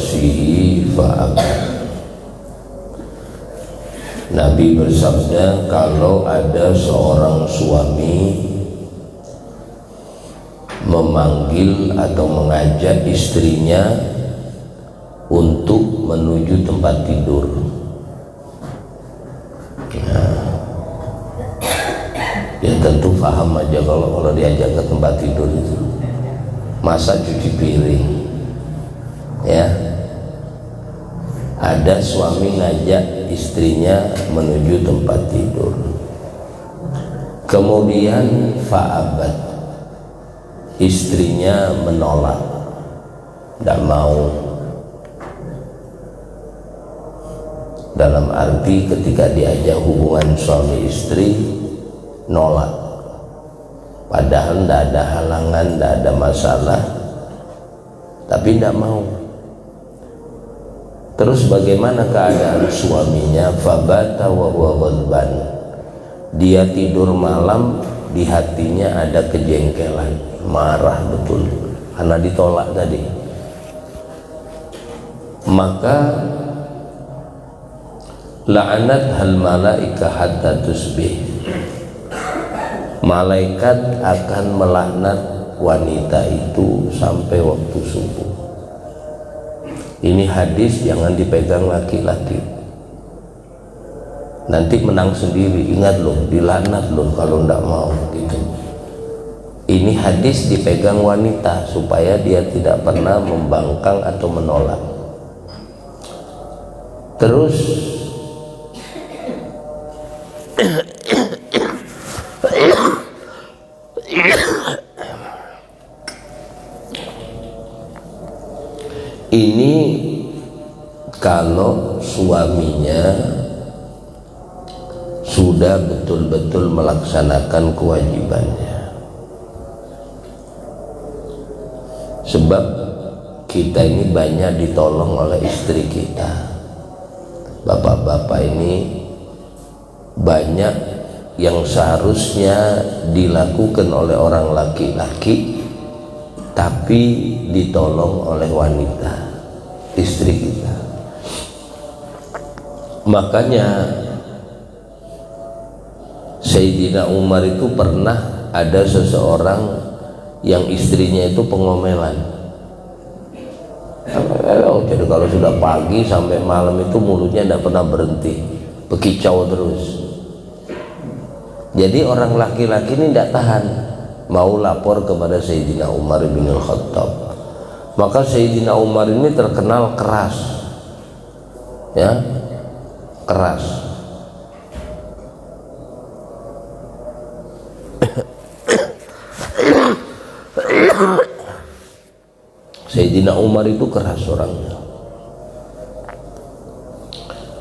nafsihi fa'abad. Nabi bersabda, kalau ada seorang suami memanggil atau mengajak istrinya untuk menuju tempat tidur, ya tentu paham aja kalau diajak ke tempat tidur itu masa cuci piring, ya. Ada suami ngajak istrinya menuju tempat tidur, kemudian fa'abad, istrinya menolak, tidak mau. Dalam arti ketika diajak hubungan suami istri nolak, padahal tidak ada halangan, tidak ada masalah, tapi tidak mau. Terus bagaimana keadaan suaminya? Fabata wa huwa ghadban, dia tidur malam, di hatinya ada kejengkelan, marah betul karena ditolak tadi. Maka la'anat hal malaika hatta tusbih, malaikat akan melaknat wanita itu sampai waktu subuh. Ini hadis jangan dipegang laki-laki, nanti menang sendiri. Ingat loh, dilaknat loh kalau ndak mau gitu. Ini hadis dipegang wanita supaya dia tidak pernah membangkang atau menolak. Terus ini kalau suaminya sudah betul-betul melaksanakan kewajibannya. Sebab kita ini banyak ditolong oleh istri kita. Bapak-bapak ini banyak yang seharusnya dilakukan oleh orang laki-laki tapi ditolong oleh wanita, istri kita. Makanya Sayyidina Umar itu pernah ada seseorang yang istrinya itu pengomelan. Jadi kalau sudah pagi sampai malam itu mulutnya tidak pernah berhenti, bekicau terus. Jadi orang laki-laki ini tidak tahan, mau lapor kepada Sayyidina Umar bin Al-Khattab. Maka Sayyidina Umar ini terkenal keras, ya, keras. Sayyidina Umar itu keras orangnya.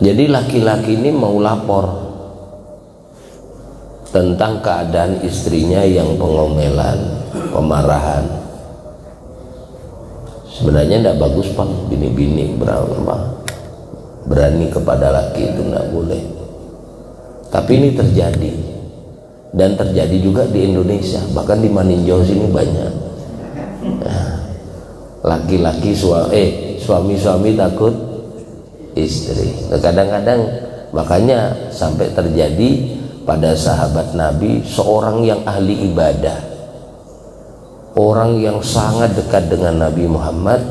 Jadi laki-laki ini mau lapor tentang keadaan istrinya yang pengomelan, pemarahan. Sebenarnya tidak bagus Pak, bini-bini berani kepada laki itu tidak boleh. Tapi ini terjadi, dan terjadi juga di Indonesia, bahkan di Maninjau sini banyak. Laki-laki suami-suami takut istri. Kadang-kadang makanya sampai terjadi pada sahabat Nabi seorang yang ahli ibadah, orang yang sangat dekat dengan Nabi Muhammad,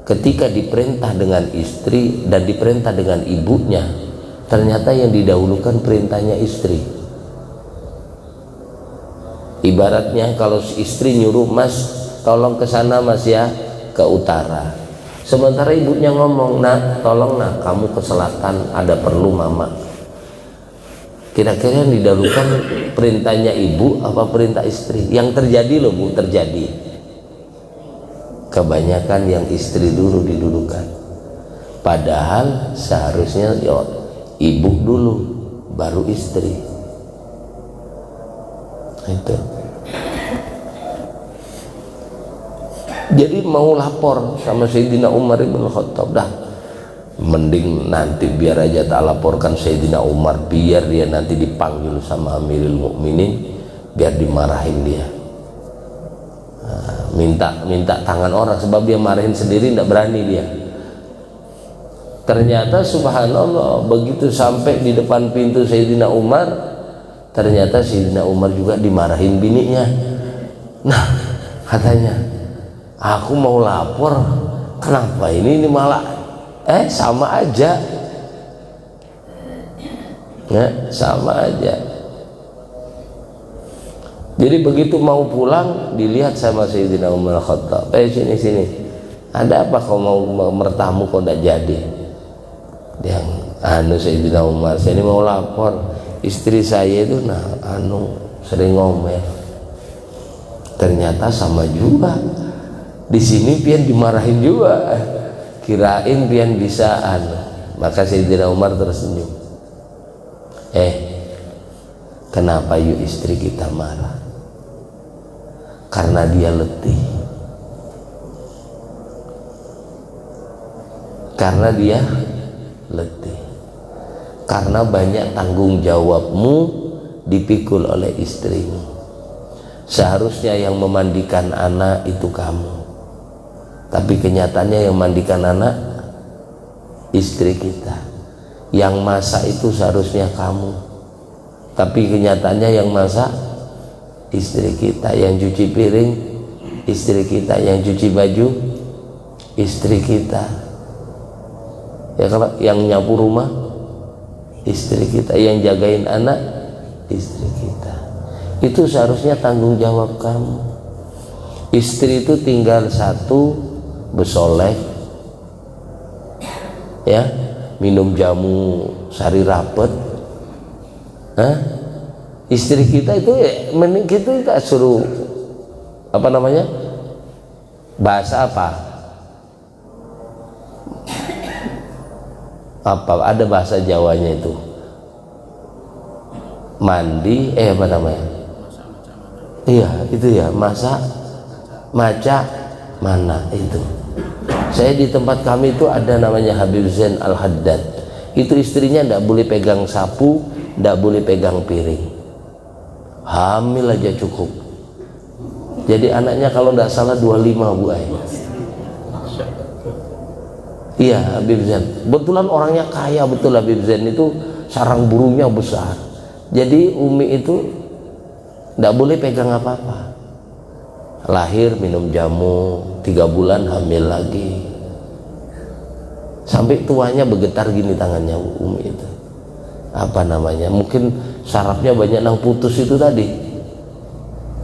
ketika diperintah dengan istri dan diperintah dengan ibunya, ternyata yang didahulukan perintahnya istri. Ibaratnya kalau istri nyuruh, Mas tolong ke sana Mas ya, ke utara, sementara ibunya ngomong, Nak tolong nak kamu ke selatan, ada perlu mama. Kira-kira yang didahulukan perintahnya ibu apa perintah istri? Yang terjadi loh Bu, terjadi kebanyakan yang istri dulu didudukan, padahal seharusnya ibu dulu baru istri. Itu. Jadi mau lapor sama Sayyidina Umar bin Khattab, dah mending nanti biar aja tak laporkan Sayyidina Umar, biar dia nanti dipanggil sama Amirul Mukminin, biar dimarahin dia. Minta tangan orang, sebab dia marahin sendiri tidak berani dia. Ternyata subhanallah, begitu sampai di depan pintu Sayyidina Umar, ternyata Sayyidina Umar juga dimarahin bininya. Nah, katanya, aku mau lapor, kenapa ini malah sama aja. Ya, sama aja. Jadi begitu mau pulang, dilihat sama Sayyidina Umar Khattab, sini, ada apa kau mau mertamu kau tidak jadi? Yang Sayyidina Umar, saya ini mau lapor, istri saya itu sering ngomel. Ternyata sama juga, di sini pian dimarahin juga, kirain pian bisa Maka Sayyidina Umar tersenyum, kenapa yuk istri kita marah? Karena dia letih, karena dia letih, karena banyak tanggung jawabmu dipikul oleh istrimu. Seharusnya yang memandikan anak itu kamu, tapi kenyataannya yang mandikan anak istri kita. Yang masak itu seharusnya kamu, tapi kenyataannya yang masak istri kita. Yang cuci piring istri kita, yang cuci baju istri kita. Ya, kalau yang nyapu rumah istri kita, yang jagain anak istri kita. Itu seharusnya tanggung jawab kamu. Istri itu tinggal satu, besolek, ya, minum jamu sari rapet. Istri kita itu mending kita suruh bahasa apa ada bahasa Jawanya itu mandi iya itu ya, masak maca mana itu. Saya di tempat kami itu ada namanya Habib Zain Al-Haddad, itu istrinya tidak boleh pegang sapu, tidak boleh pegang piring, hamil aja cukup. Jadi anaknya kalau tidak salah 25 Bu Ai. Iya, Habib Zain. Betulan orangnya kaya betul. Habib Zain itu sarang burungnya besar. Jadi Umi itu tidak boleh pegang apa-apa. Lahir minum jamu, 3 bulan hamil lagi. Sampai tuanya bergetar gini tangannya Umi itu. Mungkin sarafnya banyak yang putus itu tadi.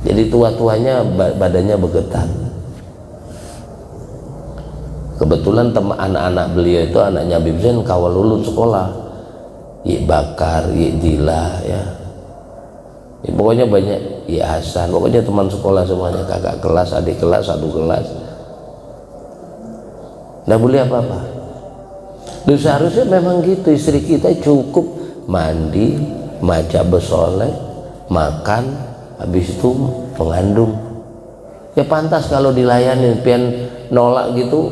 Jadi tua-tuanya badannya bergetar. Kebetulan anak-anak beliau itu, anaknya Habib Zain kawal lulun sekolah, Yik Bakar, Yik Dila, ya. Pokoknya banyak, Yik Hasan, pokoknya teman sekolah semuanya, kakak kelas, adik kelas, satu kelas. Nggak boleh apa-apa. Seharusnya memang gitu, istri kita cukup mandi, maca besolek, makan, habis itu mengandung. Ya pantas kalau dilayani, pian nolak gitu,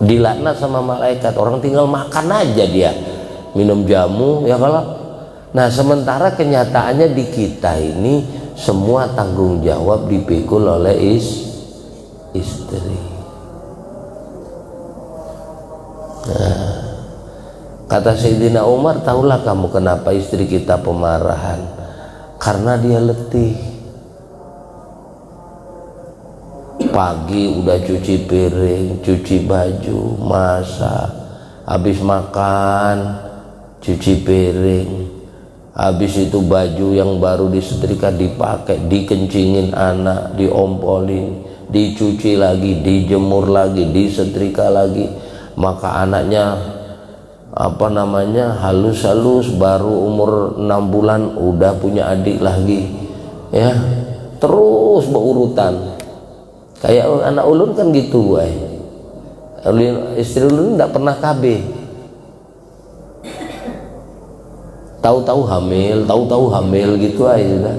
dilaknat sama malaikat. Orang tinggal makan aja dia, minum jamu, ya kalau. Nah, sementara kenyataannya di kita ini semua tanggung jawab dipikul oleh istri. Nah, kata Sayyidina Umar, tahulah kamu kenapa istri kita pemarahan? Karena dia letih. Pagi udah cuci piring, cuci baju, masak, habis makan, cuci piring, habis itu baju yang baru disetrika dipakai, dikencingin anak, diompolin, dicuci lagi, dijemur lagi, disetrika lagi. Maka anaknya halus-halus, baru umur 6 bulan udah punya adik lagi, ya, terus berurutan. Kayak anak ulun kan gitu, istri ulun tidak pernah KB, tahu-tahu hamil gitu aja.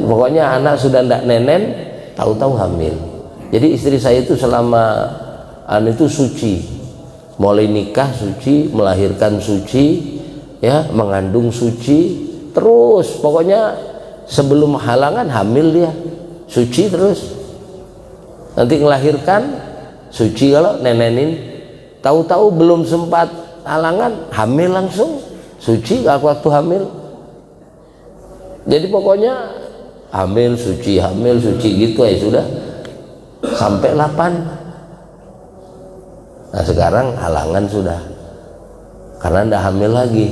Pokoknya anak sudah tidak nenen, tahu-tahu hamil. Jadi istri saya itu selama itu suci, mulai nikah suci, melahirkan suci, ya, mengandung suci, terus pokoknya sebelum halangan hamil dia suci terus. Nanti melahirkan suci, kalau nenenin tahu-tahu belum sempat halangan hamil langsung suci waktu hamil. Jadi pokoknya hamil suci gitu ya sudah sampai 8. Nah sekarang halangan sudah karena tidak hamil lagi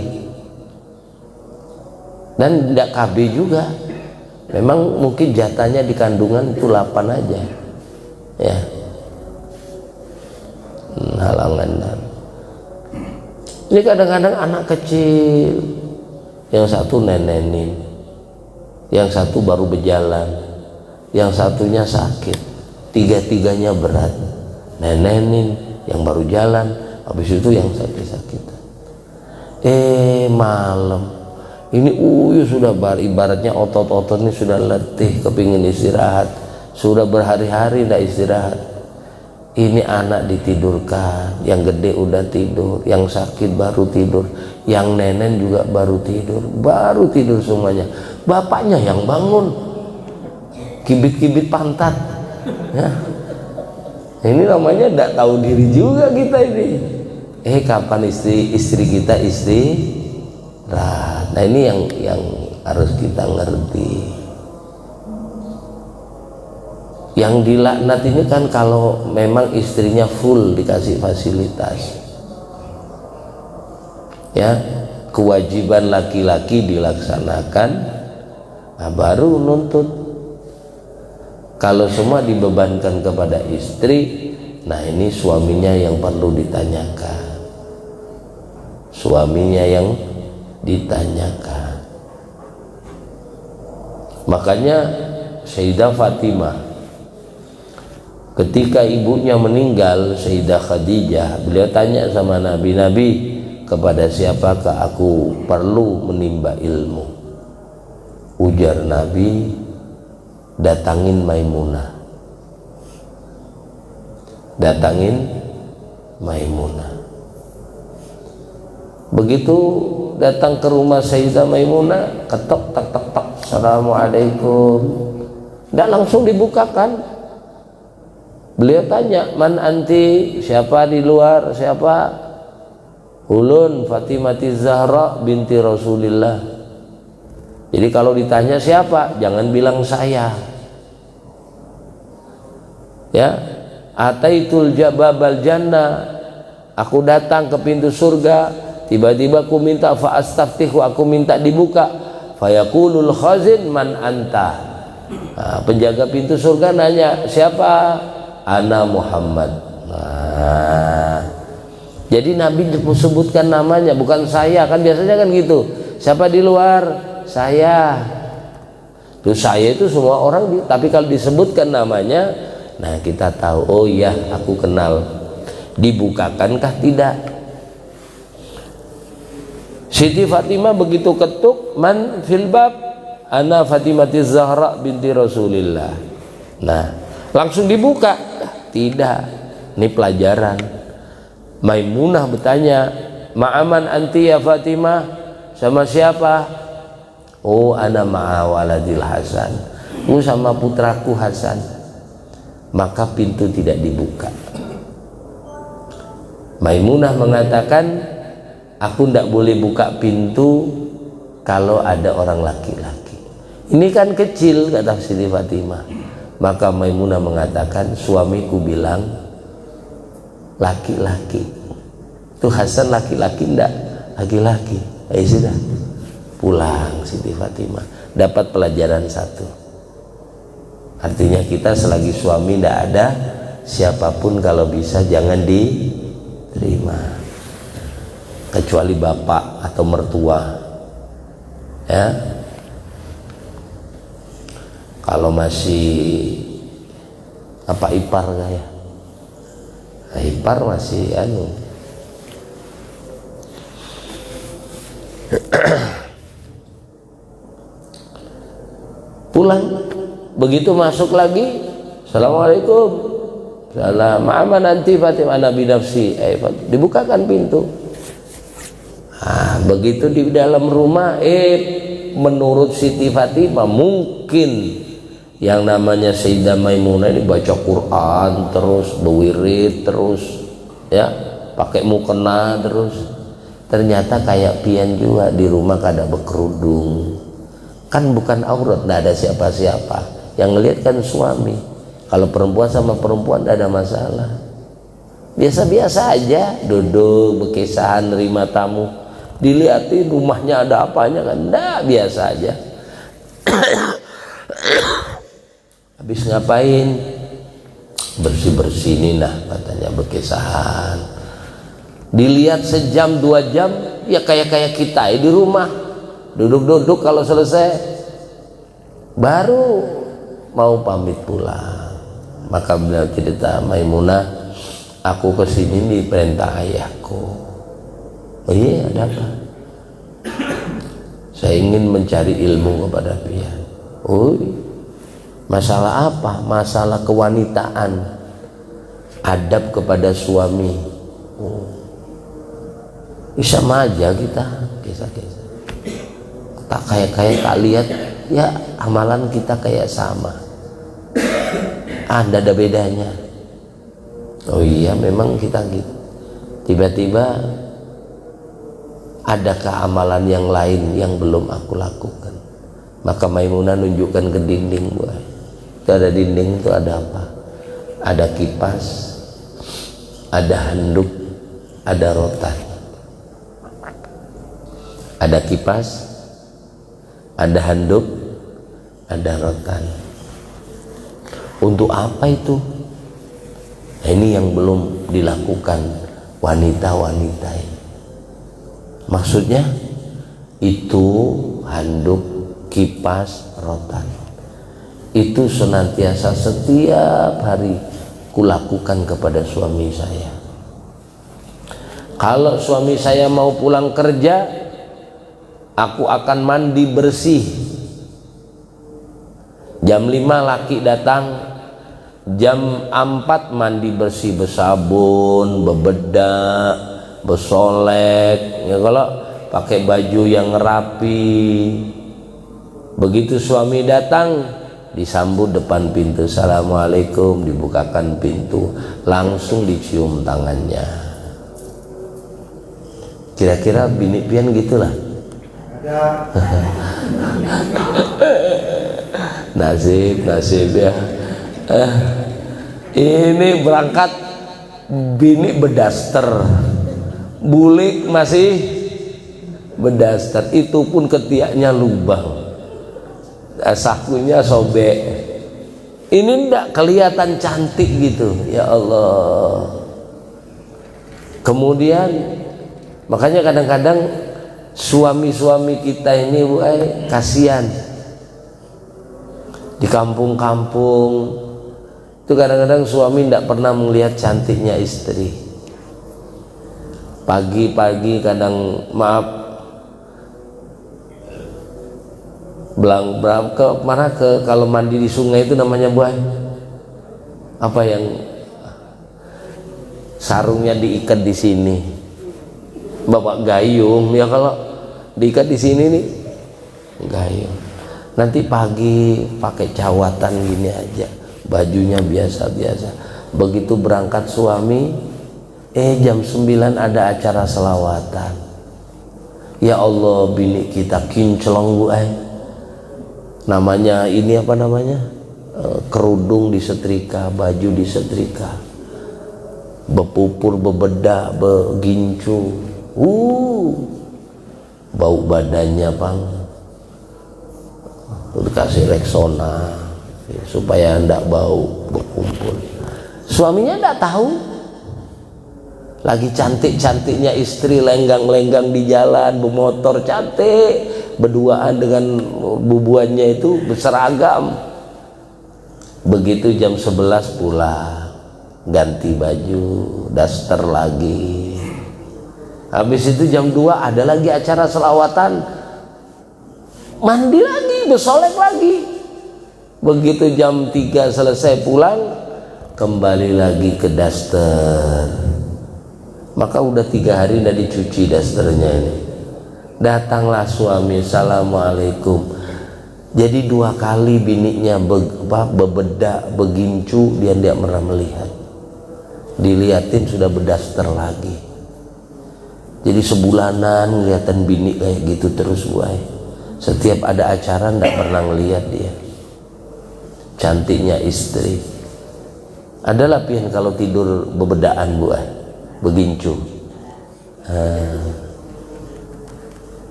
dan tidak KB juga, memang mungkin jatahnya di kandungan itu 8 aja ya. Halangan. Ini kadang-kadang anak kecil, yang satu nenenin, yang satu baru berjalan, yang satunya sakit, tiga-tiganya berat, nenenin yang baru jalan, habis itu yang sakit-sakitan. Malam ini sudah ibaratnya otot-ototnya sudah letih, kepingin istirahat, sudah berhari-hari tidak istirahat. Ini anak ditidurkan, yang gede udah tidur, yang sakit baru tidur, yang nenen juga baru tidur semuanya. Bapaknya yang bangun, kibit-kibit pantat ya. Ini namanya tidak tahu diri juga kita ini. Kapan istri kita istirahat. Nah ini yang harus kita ngerti. Yang dilaknat ini kan kalau memang istrinya full dikasih fasilitas ya, kewajiban laki-laki dilaksanakan, nah baru nuntut. Kalau semua dibebankan kepada istri, nah ini suaminya yang perlu ditanyakan, suaminya yang ditanyakan. Makanya Sayyidah Fatimah ketika ibunya meninggal, Sayyidah Khadijah, beliau tanya sama Nabi, kepada siapakah aku perlu menimba ilmu? Ujar Nabi, datangin Maimunah. Begitu datang ke rumah Sayyidah Maimunah, ketok tak tak tak, assalamualaikum, tidak langsung dibukakan. Beliau tanya, man anti, siapa di luar, siapa? Ulun Fatimati Zahra binti Rasulillah. Jadi kalau ditanya siapa, jangan bilang saya ya. Ataitul jababal jannah, aku datang ke pintu surga, tiba-tiba aku minta fa'astaftihu, aku minta dibuka, fayaqulul khazin man anta. Nah, penjaga pintu surga nanya, siapa? Ana Muhammad. Nah, jadi Nabi sebutkan namanya, bukan saya. Kan biasanya kan gitu, siapa di luar? Saya. Terus saya itu semua orang, tapi kalau disebutkan namanya, nah kita tahu, oh iya aku kenal. Dibukakankah? Tidak. Siti Fatimah begitu ketuk, man fil bab, ana Fatimati Zahra binti Rasulillah. Nah langsung dibuka? Tidak. Ini pelajaran. Maimunah bertanya, ma'aman anti ya Fatimah, sama siapa? Oh ana ma'a waladil Hasan, sama putraku Hasan. Maka pintu tidak dibuka. Maimunah mengatakan, aku tidak boleh buka pintu kalau ada orang laki-laki. Ini kan kecil, kata Siti Fatimah. Maka Maimunah mengatakan, suamiku bilang laki-laki. Itu Hasan laki-laki enggak? Laki-laki. Sudah pulang Siti Fatimah, dapat pelajaran satu. Artinya kita selagi suami tidak ada, siapapun kalau bisa jangan diterima, kecuali bapak atau mertua ya. Kalau masih apa ipar ya, nah, ipar masih pulang. Begitu masuk lagi, assalamualaikum, salam, ma'aman nanti Fatimah nabi nafsi, dibukakan pintu. Nah, begitu di dalam rumah, menurut Siti Fatimah mungkin yang namanya Sayyidah Maimunah ini baca Quran terus, berwirid terus ya, pakai mukena terus. Ternyata kayak pian juga di rumah kada berkerudung. Kan bukan aurat, tidak ada siapa-siapa. Yang ngelihat kan suami. Kalau perempuan sama perempuan tidak ada masalah. Biasa-biasa aja, duduk berkisahan nerima tamu. Dilihatin rumahnya ada apanya kan? Tidak, biasa aja. Habis ngapain? Bersih-bersih nih nah, katanya berkisahan. Dilihat sejam 2 jam, ya kayak kita di rumah. Duduk-duduk, kalau selesai baru mau pamit pulang. Maka beliau cerita, Maimunah, aku kesini diperintah ayahku. Oh iya, ada apa? Saya ingin mencari ilmu kepada pian. Oh, masalah apa? Masalah kewanitaan, adab kepada suami. Oh, sama aja kita, kisah-kisah. Tak kayak tak lihat, ya amalan kita kayak sama. Ada bedanya. Oh iya, memang kita gitu. Tiba-tiba adakah amalan yang lain yang belum aku lakukan? Maka Maimunah nunjukkan ke dinding, buah. Itu ada dinding, itu ada apa? Ada kipas, ada handuk, ada rotan. Ada kipas, ada handuk, ada rotan. Untuk apa itu? Nah, ini yang belum dilakukan wanita-wanita ini. Maksudnya itu handuk, kipas, rotan. Itu senantiasa setiap hari kulakukan kepada suami saya. Kalau suami saya mau pulang kerja, aku akan mandi bersih. Jam 5 laki datang, jam 4 mandi bersih, bersabun, bebedak, bersolek. Ya, kalau pakai baju yang rapi. Begitu suami datang, disambut depan pintu, Assalamualaikum, dibukakan pintu, langsung dicium tangannya. Kira-kira bini pian gitulah. Nasib ya. Ini berangkat bini bedaster, bulik masih bedaster, itu pun ketiaknya lubang, sakunya sobek. Ini ndak kelihatan cantik gitu, ya Allah. Kemudian makanya kadang-kadang suami-suami kita ini, kasihan. Di kampung-kampung itu kadang-kadang suami tidak pernah melihat cantiknya istri. Pagi-pagi kadang ke mana, kalau mandi di sungai itu namanya buah apa yang sarungnya diikat di sini, bapak gayung ya, kalau diikat di sini nih gayung. Nanti pagi pakai cawatan gini aja, bajunya biasa-biasa. Begitu berangkat suami, jam 9 ada acara selawatan. Ya Allah, bini kita kinclong, namanya ini apa namanya, kerudung disetrika, baju disetrika, bepupur, bebedak, begincu, bau badannya pang, dikasih Rexona supaya ndak bau, berkumpul. Suaminya ndak tahu, lagi cantik-cantiknya istri lenggang-lenggang di jalan, bermotor cantik, berduaan dengan bubuannya itu berseragam. Begitu jam 11 pulang, ganti baju, daster lagi. Habis itu jam 2 ada lagi acara selawatan, mandi lagi, bersolek lagi. Begitu jam 3 selesai pulang, kembali lagi ke daster. Maka udah 3 hari udah dicuci dasternya ini. Datanglah suami, Assalamualaikum. Jadi 2 kali bininya bebedak, begincu, dia tidak pernah melihat. Dilihatin sudah berdaster lagi. Jadi sebulanan ngeliatan bini kayak gitu terus buai. Setiap ada acara ndak pernah ngeliat dia. Cantiknya istri. Adalah pian kalau tidur bebedaan buai, begincu.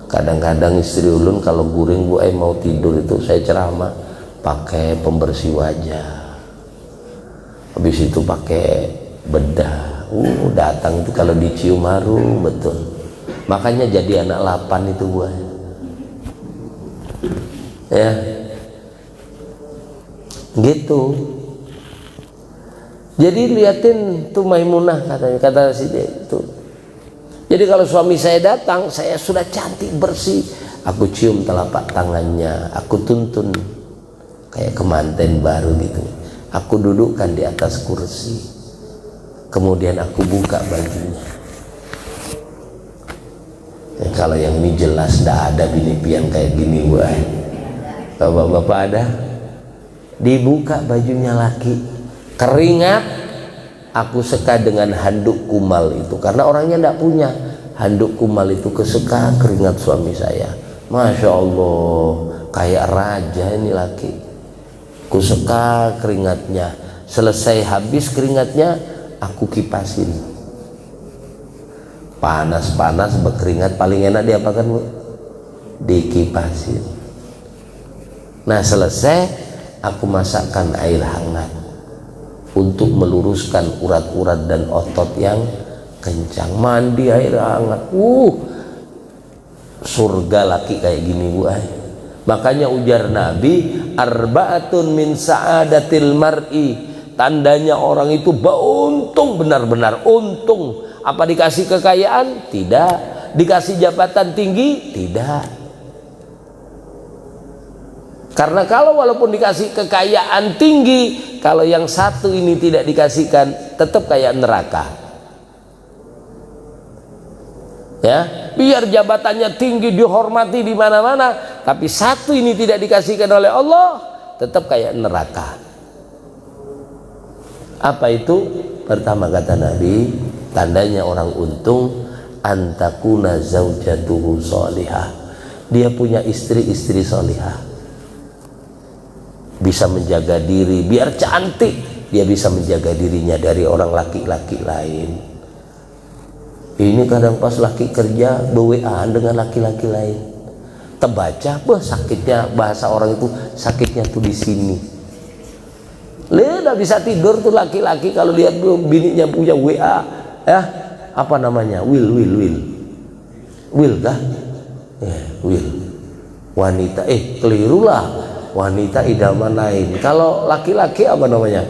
Kadang-kadang istri ulun kalau guring buai mau tidur itu saya ceramah pakai pembersih wajah. Habis itu pakai bedah. Datang itu kalau dicium harum betul. Makanya jadi anak 8 itu buah. Ya. Gitu. Jadi liatin tuh Maimunah katanya, kata si dia itu. Jadi kalau suami saya datang, saya sudah cantik bersih, aku cium telapak tangannya, aku tuntun kayak kemanten baru gitu. Aku dudukkan di atas kursi. Kemudian aku buka bajunya. Kalau yang ini jelas tidak ada bini pian kayak gini buah. Bapak-bapak ada? Dibuka bajunya laki, keringat. Aku seka dengan handuk kumal itu, karena orangnya tidak punya handuk kumal itu. Keseka keringat suami saya. Masya Allah, kayak raja ini laki. Kuseka keringatnya. Selesai habis keringatnya, aku kipasin. Panas-panas berkeringat, paling enak diapakan bu? Dikipasin. Nah selesai, aku masakkan air hangat untuk meluruskan urat-urat dan otot yang kencang. Mandi air hangat. Surga laki kayak gini bu. Makanya ujar Nabi, arba'atun min sa'adatil mar'i. Tandanya orang itu beruntung, benar-benar untung. Apa dikasih kekayaan? Tidak. Dikasih jabatan tinggi? Tidak. Karena kalau walaupun dikasih kekayaan tinggi, kalau yang satu ini tidak dikasihkan, tetap kayak neraka. Ya, biar jabatannya tinggi, dihormati di mana-mana, tapi satu ini tidak dikasihkan oleh Allah, tetap kayak neraka. Apa itu? Pertama kata Nabi, tandanya orang untung, antakuna zaujatuhu sholihah. Dia punya istri-istri sholihah, bisa menjaga diri, biar cantik dia bisa menjaga dirinya dari orang laki-laki lain. Ini kadang pas laki kerja bewean dengan laki-laki lain, terbaca, sakitnya, bahasa orang itu sakitnya tuh di sini. Udah bisa tidur tuh laki-laki kalau lihat bininya punya WA, ya apa namanya, will kah? Will wanita, kelirulah, wanita idaman lain. Kalau laki-laki apa namanya?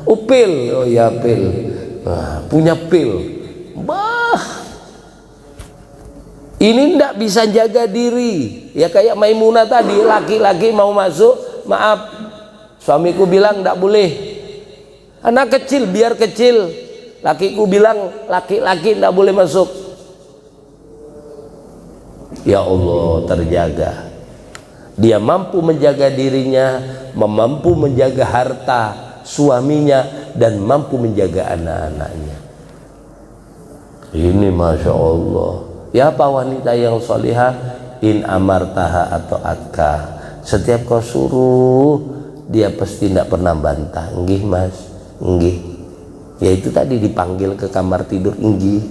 Upil. Oh ya, pil. Nah, punya pil. Ini ndak bisa jaga diri. Ya kayak Maimunah tadi, laki-laki mau masuk, maaf, suamiku bilang ndak boleh. Anak kecil biar kecil, lakiku bilang laki-laki ndak boleh masuk. Ya Allah, terjaga. Dia mampu menjaga dirinya, mampu menjaga harta suaminya, dan mampu menjaga anak-anaknya. Ini Masya Allah. Ya apa wanita yang solihah? In amartaha atau atka. Setiap kau suruh, dia pasti tidak pernah bantah. Nggih mas, nggih. Ya itu tadi dipanggil ke kamar tidur, nggih.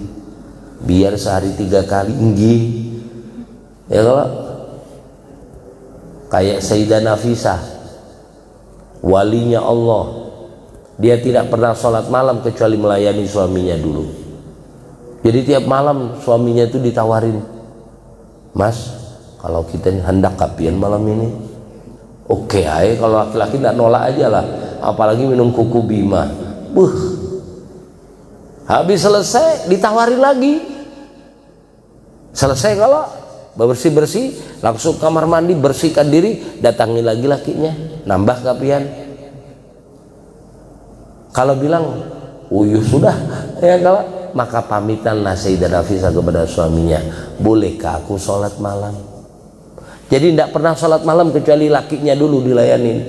Biar sehari 3 kali, nggih. Ya kalau kayak Sayyidah Nafisah, walinya Allah, dia tidak pernah sholat malam kecuali melayani suaminya dulu. Jadi tiap malam suaminya itu ditawarin, mas kalau kita hendak kapian malam ini, oke aja. Kalau laki-laki tidak nolak aja lah, apalagi minum kuku bima. Habis selesai ditawarin lagi. Selesai kalau bersih-bersih, langsung kamar mandi, bersihkan diri, datangi lagi lakinya, nambah kapian. Kalau bilang uyuh sudah, ya kalau maka pamitanlah Sayyidah Nafisah kepada suaminya, bolehkah aku sholat malam? Jadi tidak pernah sholat malam kecuali lakinya dulu dilayanin.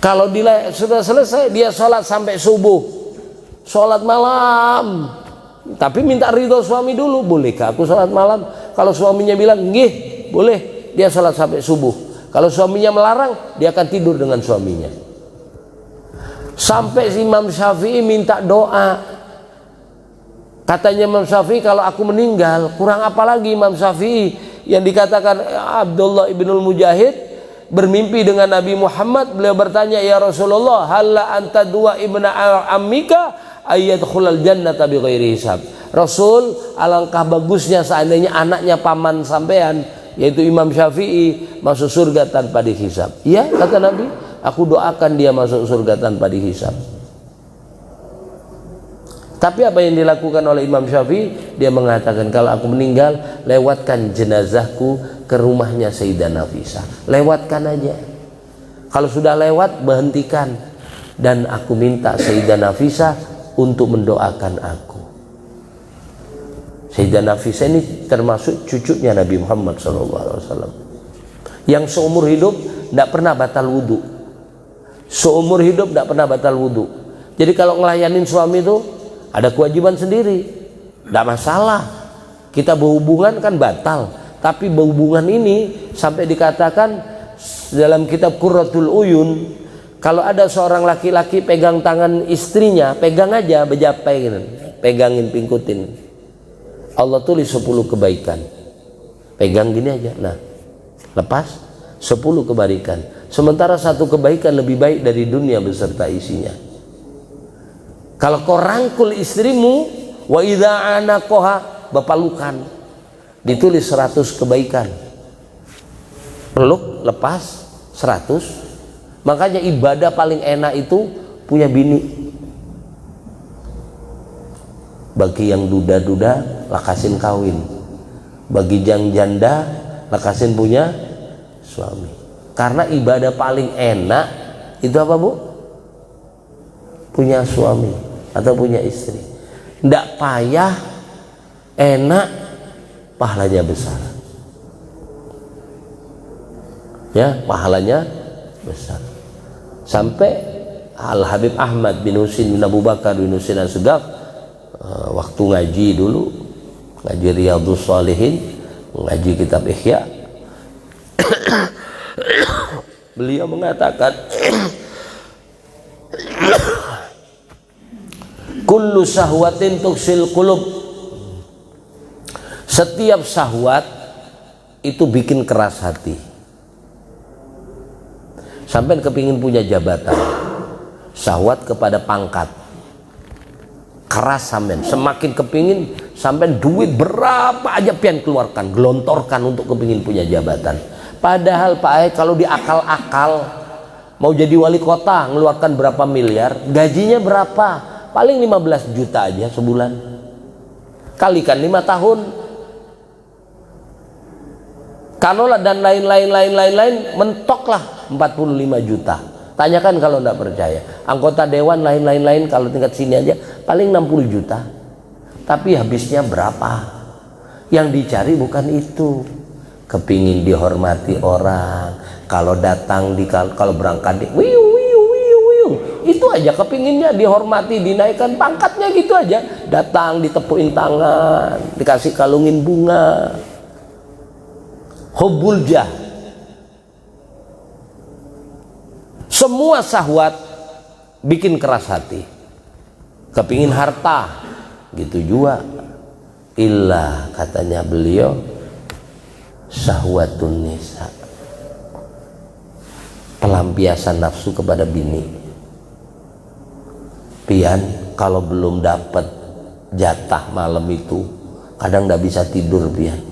Kalau sudah selesai dia sholat sampai subuh, sholat malam, tapi minta ridho suami dulu. Bolehkah aku sholat malam? Kalau suaminya bilang nggih boleh, dia sholat sampai subuh. Kalau suaminya melarang, dia akan tidur dengan suaminya. Sampai Imam Syafi'i minta doa. Katanya Imam Syafi'i, kalau aku meninggal, kurang apa lagi Imam Syafi'i yang dikatakan Abdullah ibnul Mujahid bermimpi dengan Nabi Muhammad. Beliau bertanya, ya Rasulullah, halla anta dua ibna ammika ayyadkhulal jannata bighairi hisab. Rasul, alangkah bagusnya seandainya anaknya paman sampean, yaitu Imam Syafi'i, masuk surga tanpa dihisab. Iya, kata Nabi, aku doakan dia masuk surga tanpa dihisab. Tapi apa yang dilakukan oleh Imam Syafi'i? Dia mengatakan, kalau aku meninggal, lewatkan jenazahku ke rumahnya Sayyidah Nafisah. Lewatkan aja. Kalau sudah lewat, berhentikan. Dan aku minta Sayyidah Nafisah untuk mendoakan aku. Sayyidah Nafisah ini termasuk cucunya Nabi Muhammad SAW, yang seumur hidup tidak pernah batal wudhu. Seumur hidup tidak pernah batal wudhu. Jadi kalau ngelayanin suami itu ada kewajiban sendiri, tidak masalah. Kita berhubungan kan batal, tapi berhubungan ini sampai dikatakan dalam kitab Qurratul Uyun, kalau ada seorang laki-laki pegang tangan istrinya, pegang aja bejapai gitu, pegangin, pingkutin, Allah tulis 10 kebaikan. Pegang gini aja, nah lepas 10 kebaikan. Sementara 1 kebaikan lebih baik dari dunia beserta isinya. Kalau kau rangkul istrimu, wa idza anaqaha, bepalukan, ditulis 100 kebaikan. Peluk, lepas 100. Makanya ibadah paling enak itu punya bini. Bagi yang duda-duda, lakasin kawin. Bagi yang janda, lakasin punya suami. Karena ibadah paling enak itu apa, Bu? Punya suami atau punya istri. Tidak payah, enak, pahalanya besar. Ya, pahalanya besar. Sampai Al-Habib Ahmad bin Husin bin Abu Bakar bin Husin As-Segaf, waktu ngaji dulu, ngaji Riyadhus Shalihin, ngaji kitab Ihya, beliau mengatakan kullu syahwatin tuksil qulub, setiap syahwat itu bikin keras hati. Sampai kepingin punya jabatan, syahwat kepada pangkat, keras sampean, semakin kepingin sampean duit berapa aja pian keluarkan, gelontorkan untuk kepingin punya jabatan. Padahal Pak Ai, kalau diakal-akal mau jadi wali kota ngeluarkan berapa miliar, gajinya berapa? Paling 15 juta aja sebulan. Kalikan 5 tahun. Kanola dan lain-lain mentoklah 45 juta. Tanyakan kalau tidak percaya. Anggota dewan lain-lain kalau tingkat sini aja paling 60 juta. Tapi habisnya berapa? Yang dicari bukan itu. Kepingin dihormati orang. Kalau datang kalau berangkat di wiu. Itu aja kepinginnya dihormati, dinaikkan pangkatnya gitu aja. Datang ditepuin tangan, dikasih kalungin bunga. Hubbul jah. Semua syahwat bikin keras hati. Kepingin harta, gitu juga. Illa, katanya beliau, syahwatun nisa, pelampiasan nafsu kepada bini. Pian, kalau belum dapat jatah malam itu, kadang nggak bisa tidur, pian.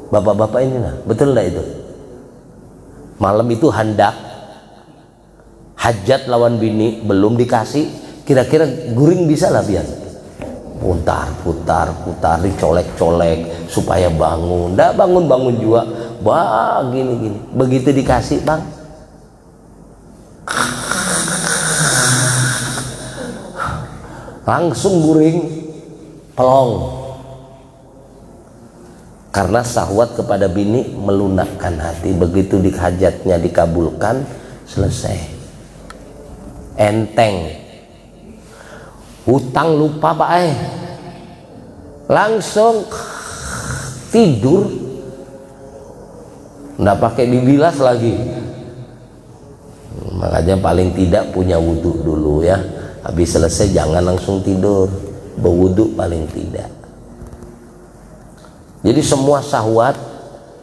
Bapak-bapak ini nah, betul nggak itu? Malam itu hendak hajat lawan bini, belum dikasih, kira-kira guring bisa lah pian. Putar, dicolek-colek supaya bangun. Nggak bangun juga, gini. Begitu dikasih, bang, langsung guring, pelong. Karena syahwat kepada bini melunakkan hati. Begitu dihajatnya dikabulkan, selesai. enteng. Hutang lupa Pak, langsung tidur, nggak pakai dibilas lagi. Makanya paling tidak punya wudhu dulu ya, habis selesai jangan langsung tidur, berwudhu paling tidak. Jadi semua syahwat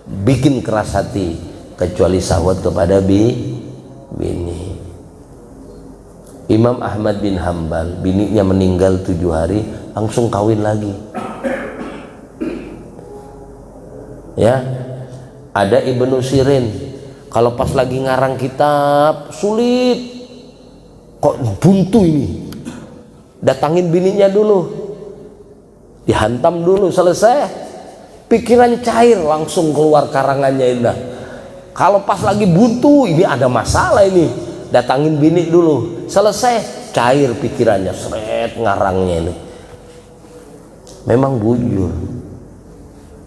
bikin keras hati, kecuali syahwat kepada bini. Imam Ahmad bin Hambal, bininya meninggal 7 hari, langsung kawin lagi. Ya, ada Ibnu Sirin, kalau pas lagi ngarang kitab sulit, kok buntu ini, datangin bininya dulu, dihantam dulu, selesai, pikiran cair, langsung keluar karangannya indah. Kalau pas lagi buntu, ini ada masalah ini, datangin bini dulu, selesai, cair pikirannya, seret ngarangnya ini. Memang bujur,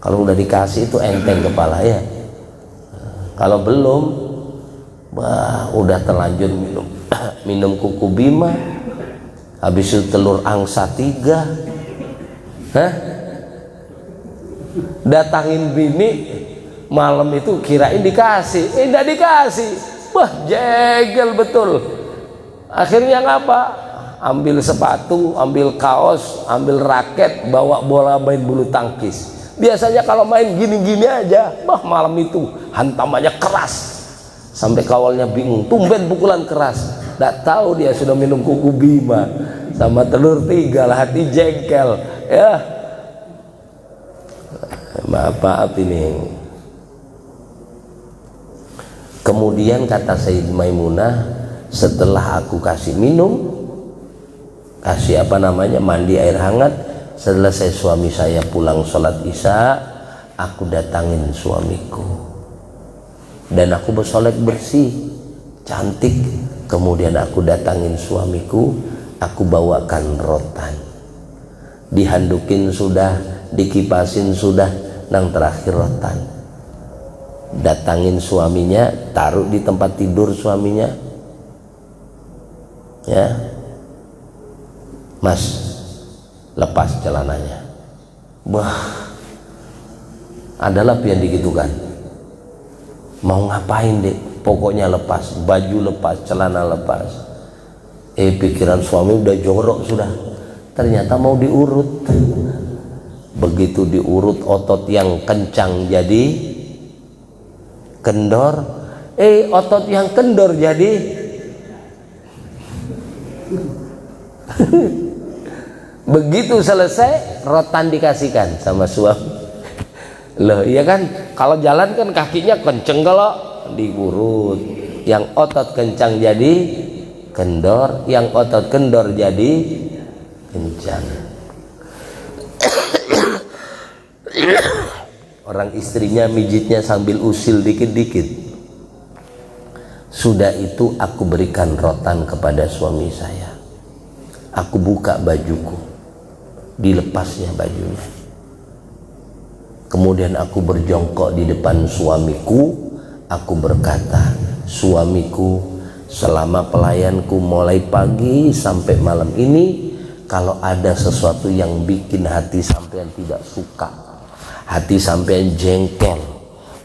kalau udah dikasih itu enteng kepala ya. Kalau belum, wah udah terlanjur minum minum kuku bima, habis itu telur angsa 3, datangin bini malam itu kirain dikasih, enggak dikasih. Wah jegel betul. Akhirnya ngapa? Ambil sepatu, ambil kaos, ambil raket, bawa bola main bulu tangkis. Biasanya kalau main gini-gini aja, malam itu hantamannya keras, sampai kawalnya bingung, tumben pukulan keras. Nggak tahu dia sudah minum kuku bima sama telur 3 lah, hati jengkel ya. Maaf ini. Kemudian kata Sayyidah Maimunah, setelah aku kasih minum, kasih mandi air hangat, selesai suami saya pulang sholat isya, aku datangin suamiku dan aku bersolek bersih cantik. Kemudian aku datangin suamiku, aku bawakan rotan, dihandukin sudah, dikipasin sudah, nang terakhir rotan. Datangin suaminya, taruh di tempat tidur suaminya, ya Mas, lepas celananya. Wah, adalah pian digitukan, mau ngapain dek, pokoknya lepas, baju lepas, celana lepas. Pikiran suami udah jorok sudah, ternyata mau diurut. Begitu diurut, otot yang kencang jadi kendor, otot yang kendor jadi begitu selesai rotan dikasihkan sama suami. Loh iya kan, kalau jalan kan kakinya kenceng, kalau diurut, yang otot kencang jadi kendor, yang otot kendor jadi kencang. Orang istrinya mijitnya sambil usil dikit-dikit. Sudah itu aku berikan rotan kepada suami saya, aku buka bajuku, dilepasnya bajunya. Kemudian aku berjongkok di depan suamiku, aku berkata, suamiku, selama pelayanku mulai pagi sampai malam ini, kalau ada sesuatu yang bikin hati sampean tidak suka, hati sampean jengkel,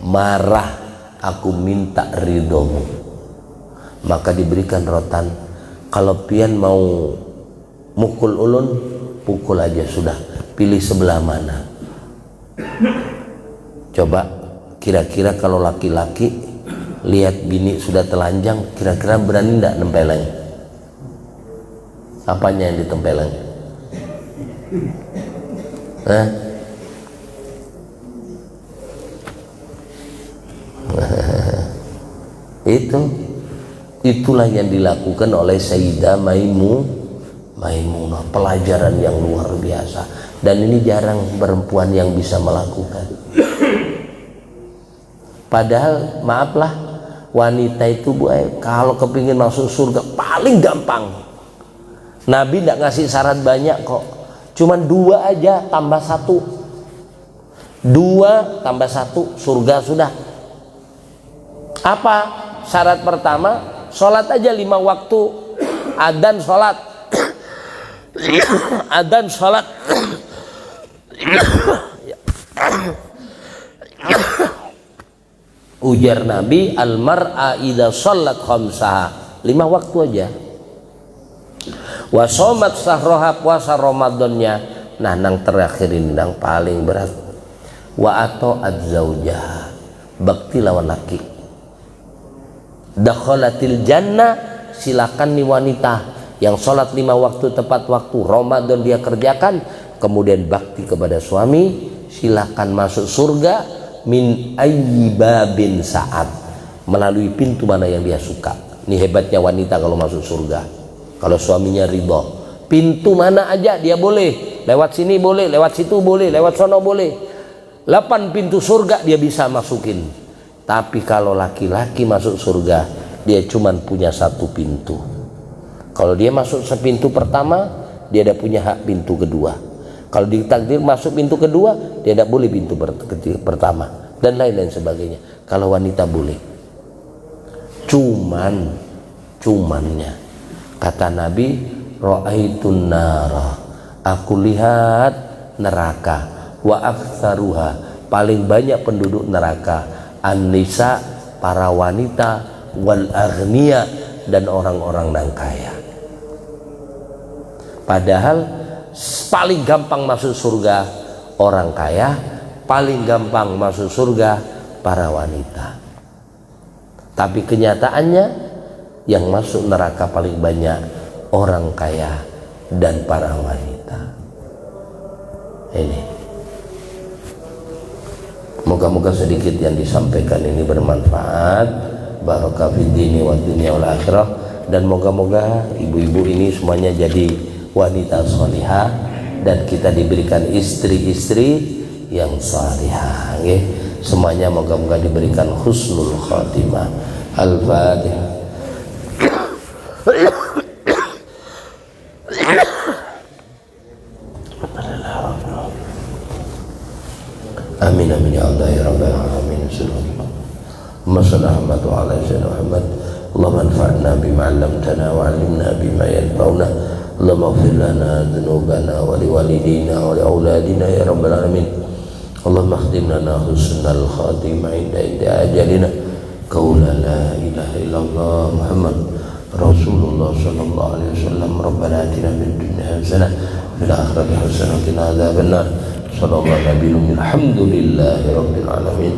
marah, aku minta ridhomu, maka diberikan rotan. Kalau pian mau mukul ulun, pukul aja sudah, pilih sebelah mana. Coba kira-kira kalau laki-laki lihat bini sudah telanjang, kira-kira berani enggak nempeleng? Apanya yang ditempeleng? Itulah yang dilakukan oleh Sayyidah Maimunah, pelajaran yang luar biasa, dan ini jarang perempuan yang bisa melakukan. Padahal maaflah, wanita itu kalau kepingin masuk surga paling gampang. Nabi tidak ngasih syarat banyak kok, cuman 2 aja tambah 1, 2 tambah 1 surga sudah. Apa syarat pertama? Sholat aja 5 waktu. adzan salat. Adzan salat. Ujar Nabi, al mar'a idza shallat khamsaha, 5 waktu aja. Wa shamat sahroha, puasa Ramadannya. Nah, nang terakhir ini nang paling berat. Wa ata'at zaujah, bakti lawan laki. Dakhalatil jannah, silakan nih wanita yang sholat 5 waktu tepat waktu Ramadan dia kerjakan, kemudian bakti kepada suami, silakan masuk surga. Min ayyi babin sa'at, melalui pintu mana yang dia suka. Ini hebatnya wanita kalau masuk surga, kalau suaminya ridho, pintu mana aja dia boleh, lewat sini boleh, lewat situ boleh, lewat sono boleh, 8 pintu surga dia bisa masukin. Tapi kalau laki-laki masuk surga, dia cuman punya 1 pintu. Kalau dia masuk sepintu pertama, dia ada punya hak pintu kedua. Kalau ditakdir masuk pintu kedua, dia tidak boleh pintu pertama, dan lain-lain sebagainya. Kalau wanita boleh. Cumannya kata Nabi, ra'aitun nara, aku lihat neraka, wa aktsaruha, paling banyak penduduk neraka, an-nisa, para wanita, wal aghniya, dan orang-orang yang kaya. Padahal paling gampang masuk surga orang kaya, paling gampang masuk surga para wanita. Tapi kenyataannya yang masuk neraka paling banyak orang kaya dan para wanita. Ini moga-moga sedikit yang disampaikan ini bermanfaat, barokah fid dini wad dunya wal akhirah, dan moga-moga ibu-ibu ini semuanya jadi wanita salihah dan kita diberikan istri-istri yang salihah. Semuanya moga-moga diberikan husnul khatimah. Al-Fatihah. Amin amin ya Allah ya rabbal alamin. Allahumma shalli ala sayyidina Muhammad. Allahumma anfa'na bima 'allamtana wa 'allimna bima yanfa'una. Allahumma ighfir lana dhunubana wa liwalidina wa liauladina ya rabbal alamin. Allahumma khtim lana husnal khatimah inda ajalina. Qaula la ilaha illallah Muhammad Rasulullah sallallahu alaihi wasallam. Rabbana atina fid dunya hasanah wa fil akhirati hasanah wa qina adzabannar. Sallallahu alaihi wa sallam. Alhamdulillahi rabbil alamin.